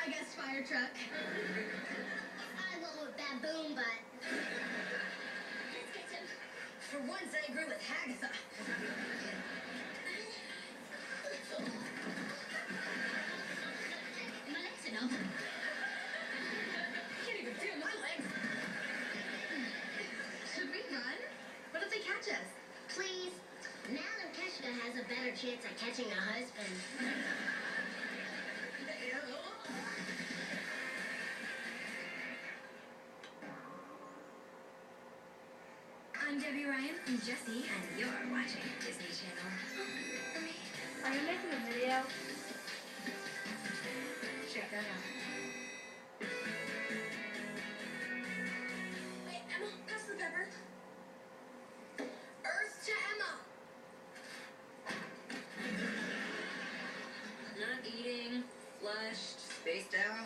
I guess fire truck. I love a baboon butt. Let's get him. For once, I agree with Hagatha. My legs are numb. Can't even feel my legs. Should we run? What if they catch us? Please. Madam Keshka has a better chance at catching a husband. I'm Debbie Ryan from Jessie, and you're watching Disney Channel. Are you making a video? Check that out. Wait, Emma, pass the pepper. Earth to Emma. Not eating, flushed, spaced out.